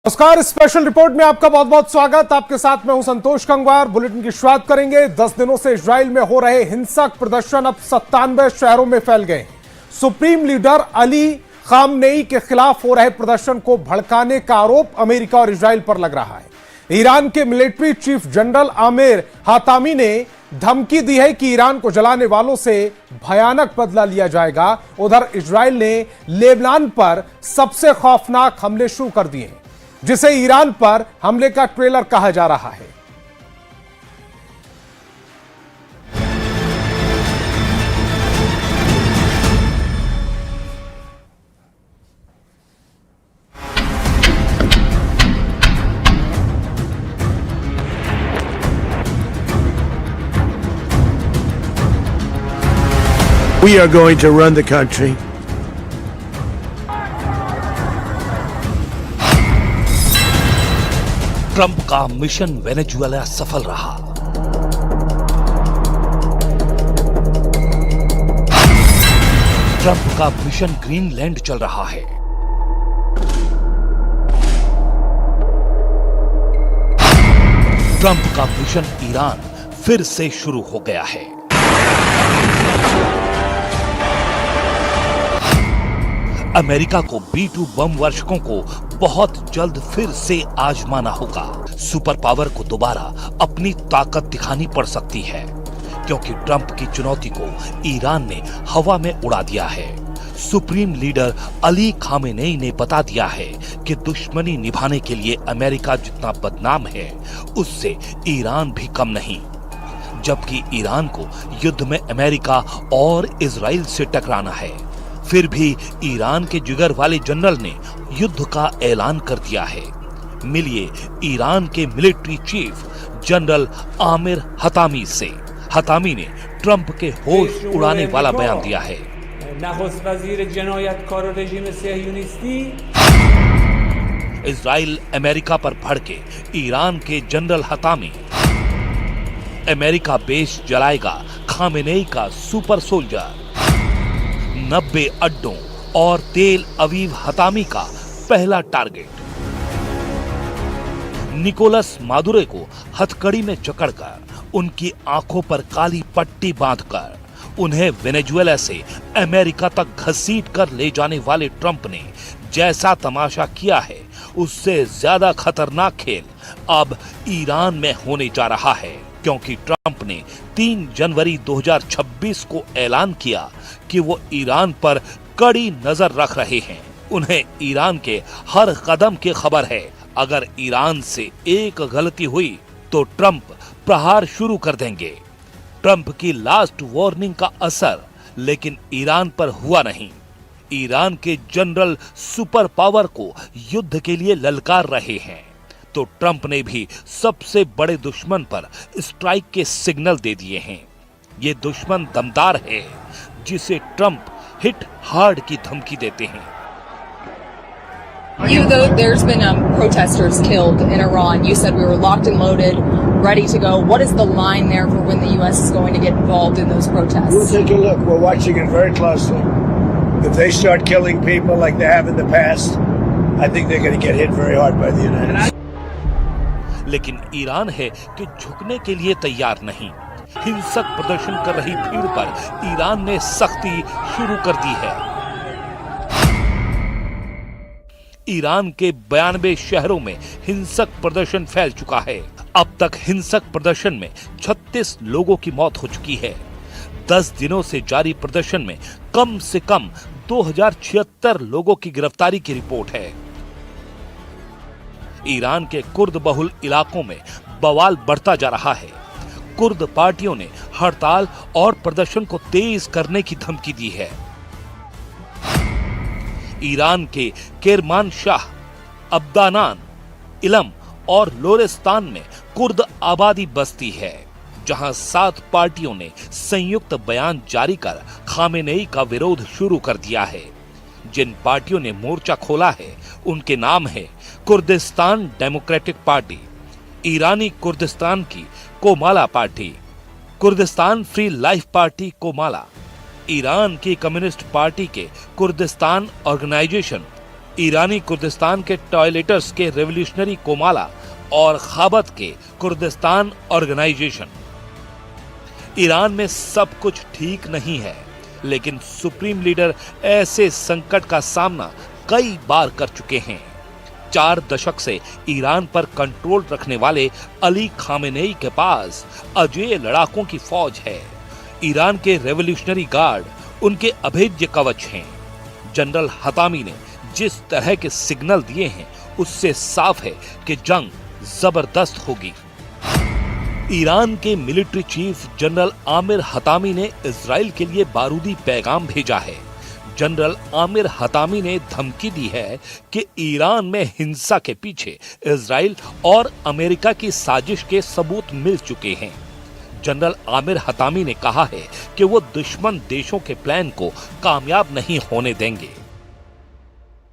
नमस्कार, special report में आपका बहुत बहुत स्वागत। आपके साथ मैं हूं संतोष गंगवार। बुलेटिन की शुरुआत करेंगे। 10 दिनों से इजराइल में हो रहे हिंसक प्रदर्शन अब 97 शहरों में फैल गए। सुप्रीम लीडर अली खामनेई के खिलाफ हो रहे प्रदर्शन को भड़काने का आरोप अमेरिका और इजराइल पर लग रहा है। ईरान के मिलिट्री चीफ जनरल आमिर हातामी ने धमकी दी है कि ईरान को जलाने वालों से भयानक बदला लिया जाएगा। उधर इजराइल ने लेबनान पर सबसे खौफनाक हमले शुरू कर दिए, जिसे ईरान पर हमले का ट्रेलर कहा जा रहा है। We are going to run the country. Trump का मिशन वेनेजुएला सफल रहा। ट्रंप का मिशन ग्रीनलैंड चल रहा है। ट्रंप का मिशन ईरान फिर से शुरू हो गया है। अमेरिका को B-2 बम वर्षकों को बहुत जल्द फिर से आजमाना होगा। सुपर पावर को दोबारा अपनी ताकत दिखानी पड़ सकती है, क्योंकि ट्रंप की चुनौती को ईरान ने हवा में उड़ा दिया है। सुप्रीम लीडर अली खामेनेई ने बता दिया है कि दुश्मनी निभाने के लिए अमेरिका जितना बदनाम है, उससे ईरान भी कम नहीं। जबकि ईरान को युद्ध में अमेरिका और इजराइल से टकराना है, फिर भी ईरान के जिगर वाले जनरल ने युद्ध का ऐलान कर दिया है। मिलिए ईरान के मिलिट्री चीफ जनरल आमिर हातामी से। हातामी ने ट्रंप के होश उड़ाने वाला बयान दिया है। इजराइल अमेरिका पर भड़के ईरान के जनरल हातामी। अमेरिका बेस जलाएगा खामेनेई का सुपर सोल्जर। 90 अड्डों और तेल अवीव हातामी का पहला टारगेट। निकोलस मादुरो को हथकड़ी में जकड़कर, उनकी आंखों पर काली पट्टी बांधकर, उन्हें वेनेजुएला से अमेरिका तक घसीट कर ले जाने वाले ट्रंप ने जैसा तमाशा किया है, उससे ज्यादा खतरनाक खेल अब ईरान में होने जा रहा है। क्योंकि ट्रंप ने 3 जनवरी 2026 को ऐलान किया कि वो ईरान पर कड़ी नजर रख रहे हैं। उन्हें ईरान के हर कदम की खबर है। अगर ईरान से एक गलती हुई तो ट्रंप प्रहार शुरू कर देंगे। ट्रंप की लास्ट वार्निंग का असर लेकिन ईरान पर हुआ नहीं। ईरान के जनरल सुपर पावर को युद्ध के लिए ललकार रहे हैं, तो ट्रंप ने भी सबसे बड़े दुश्मन पर स्ट्राइक के सिग्नल दे दिए हैं। ये दुश्मन दमदार है, जिसे ट्रंप हिट हार्ड की धमकी देते हैं। There's been protesters killed in Iran. You said we were locked and loaded, ready to go. What is the line there for when the U.S. is going to get involved in those protests? We'll take a look. We're watching it very closely. If they start killing people like they have in the past, I think they're going to get hit very hard by the United States. लेकिन Iran है कि झुकने के लिए तैयार नहीं। हिंसक प्रदर्शन कर रही भीड़ पर ईरान ने सख्ती शुरू कर दी है। ईरान के 92 शहरों में हिंसक प्रदर्शन फैल चुका है। अब तक हिंसक प्रदर्शन में 36 लोगों की मौत हो चुकी है। 10 दिनों से जारी प्रदर्शन में कम से कम 2076 लोगों की गिरफ्तारी की रिपोर्ट है। ईरान के कुर्द बहुल इलाकों में बवाल बढ़ता जा रहा है। कुर्द पार्टियों ने हड़ताल और प्रदर्शन को तेज करने की धमकी दी है। ईरान के केरमानशाह, अब्दानान, इलम और लोरेस्तान में कुर्द आबादी बसती है, जहां 7 पार्टियों ने संयुक्त बयान जारी कर खामेनेई का विरोध शुरू कर दिया है। जिन पार्टियों ने मोर्चा खोला है उनके नाम है कुर्दिस्तान डेमोक्रेटिक पार्टी, ईरानी कुर्दिस्तान की Komala party, Kurdistan free life party Komala, Iran की कम्युनिस्ट पार्टी के कुर्दिस्तान ऑर्गेनाइजेशन ईरानी कुर्दिस्तान के टॉयलेटर्स के रेवोल्यूशनरी कोमाला और खाबत के कुर्दिस्तान ऑर्गेनाइजेशन। ईरान में सब कुछ ठीक नहीं है, लेकिन सुप्रीम लीडर ऐसे संकट का सामना कई बार कर चुके हैं। 4 दशक से ईरान पर कंट्रोल रखने वाले अली खामेनेई के पास अजेय लड़ाकों की फौज है। ईरान के रेवोल्यूशनरी गार्ड उनके अभेद्य कवच हैं। जनरल हतामी ने जिस तरह के सिग्नल दिए हैं, उससे साफ है कि जंग जबरदस्त होगी। ईरान के military chief general Aamir Hatami ने इजराइल के लिए बारूदी पैगाम भेजा है। जनरल आमिर हतामी ने धमकी दी है कि ईरान में हिंसा के पीछे इजराइल और अमेरिका की साजिश के सबूत मिल चुके हैं। जनरल आमिर हतामी ने कहा है कि वो दुश्मन देशों के प्लान को कामयाब नहीं होने देंगे।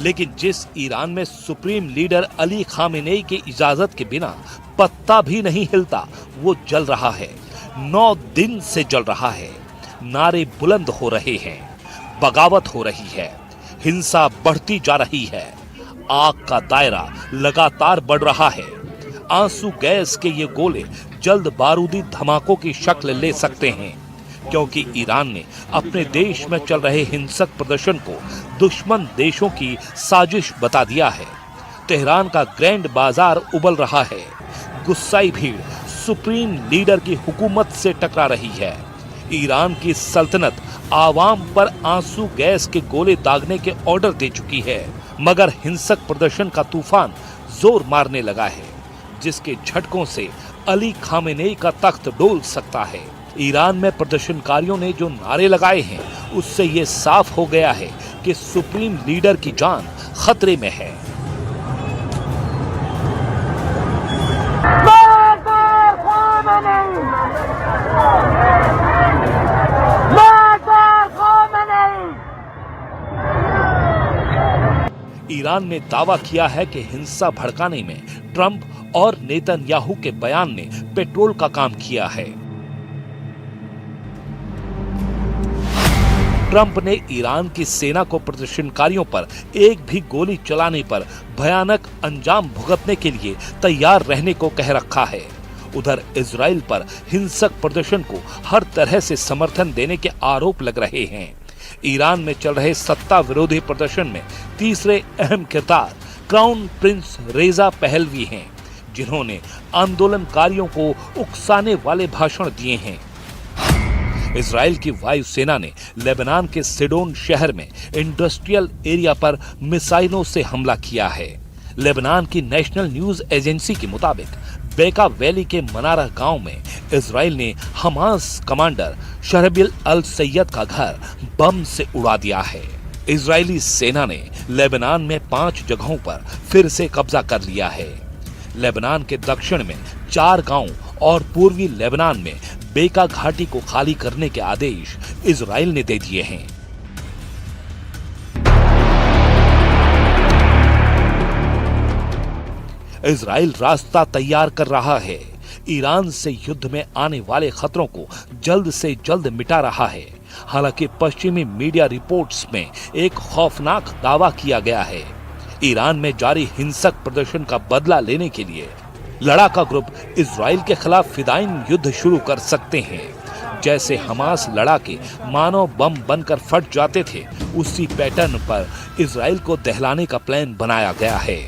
लेकिन जिस ईरान में सुप्रीम लीडर अली खामेनेई की इजाजत के बिना पत्ता भी नहीं हिलता, वो जल रहा है। 9 दिन से जल रहा है। नारे बुलंद हो रहे हैं, बगावत हो रही है, हिंसा बढ़ती जा रही है, आग का दायरा लगातार बढ़ रहा है। आंसू गैस के ये गोले जल्द बारूदी धमाकों की शक्ल ले सकते हैं, क्योंकि ईरान ने अपने देश में चल रहे हिंसक प्रदर्शन को दुश्मन देशों की साजिश बता दिया है। तेहरान का ग्रैंड बाजार उबल रहा है। गुस्साई भीड़ सुप्रीम लीडर की हुकूमत से टकरा रही है। ईरान की सल्तनत आवाम पर आंसू गैस के गोले दागने के ऑर्डर दे चुकी है, मगर हिंसक प्रदर्शन का तूफान जोर मारने लगा है, जिसके झटकों से अली खामेनेई का तख्त डोल सकता है। ईरान में प्रदर्शनकारियों ने जो नारे लगाए हैं, उससे ये साफ हो गया है कि सुप्रीम लीडर की जान खतरे में है। ईरान ने दावा किया है कि हिंसा भड़काने में ट्रंप और नेतन्याहू के बयान ने पेट्रोल का काम किया है। ट्रंप ने ईरान की सेना को प्रदर्शनकारियों पर एक भी गोली चलाने पर भयानक अंजाम भुगतने के लिए तैयार रहने को कह रखा है। उधर इजराइल पर हिंसक प्रदर्शन को हर तरह से समर्थन देने के आरोप लग रहे हैं। ईरान में चल रहे सत्ता विरोधी प्रदर्शन में तीसरे अहम किरदार क्राउन प्रिंस रेजा पहलवी हैं, जिन्होंने आंदोलनकारियों को उकसाने वाले भाषण दिए हैं। इजराइल की वायुसेना ने लेबनान के सिडोन शहर में इंडस्ट्रियल एरिया पर मिसाइलों से हमला किया है। लेबनान की नेशनल न्यूज एजेंसी के मुताबिक बेका वैली के मनारा गांव में इजराइल ने हमास कमांडर शरबिल अल सैयद का घर बम से उड़ा दिया है। इजरायली सेना ने लेबनान में 5 जगहों पर फिर से कब्जा कर लिया है। लेबनान के दक्षिण में 4 गांव और पूर्वी लेबनान में बेका घाटी को खाली करने के आदेश इजराइल ने दे दिए हैं। इजराइल रास्ता तैयार कर रहा है। ईरान से युद्ध में आने वाले खतरों को जल्द से जल्द मिटा रहा है। हालांकि पश्चिमी मीडिया रिपोर्ट्स में एक खौफनाक दावा किया गया है। ईरान में जारी हिंसक प्रदर्शन का बदला लेने के लिए लड़ाका ग्रुप इजराइल के खिलाफ फिदाइन युद्ध शुरू कर सकते हैं। जैसे हमास लड़ाके मानव बम बनकर फट जाते थे, उसी पैटर्न पर इजराइल को दहलाने का प्लान बनाया गया है।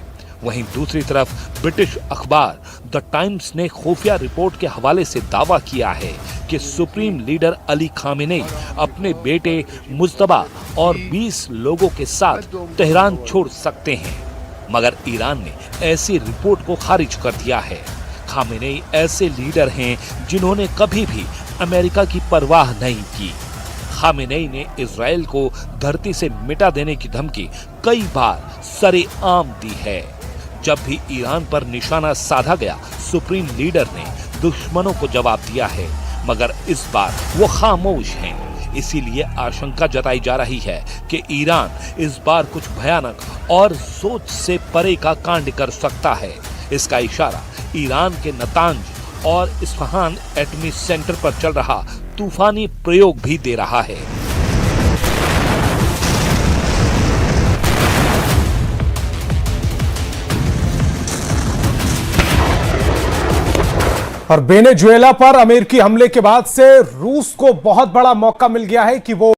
वहीं दूसरी तरफ ब्रिटिश अखबार द टाइम्स ने खुफिया रिपोर्ट के हवाले से दावा किया है कि सुप्रीम लीडर अली खामेनेई अपने बेटे मुज्तबा और 20 लोगों के साथ तेहरान छोड़ सकते हैं, मगर ईरान ने ऐसी रिपोर्ट को खारिज कर दिया है। खामेनेई ऐसे लीडर हैं जिन्होंने कभी भी अमेरिका की परवाह नहीं की। खामेनेई ने इजराइल को धरती से मिटा देने की धमकी कई बार सरेआम दी है। जब भी ईरान पर निशाना साधा गया, सुप्रीम लीडर ने दुश्मनों को जवाब दिया है, मगर इस बार वो खामोश हैं। इसीलिए आशंका जताई जा रही है कि ईरान इस बार कुछ भयानक और सोच से परे का कांड कर सकता है। इसका इशारा ईरान के नतांज और इस्फहान एटमी सेंटर पर चल रहा तूफानी प्रयोग भी दे रहा है। और वेनेजुएला पर अमेरिकी हमले के बाद से रूस को बहुत बड़ा मौका मिल गया है कि वो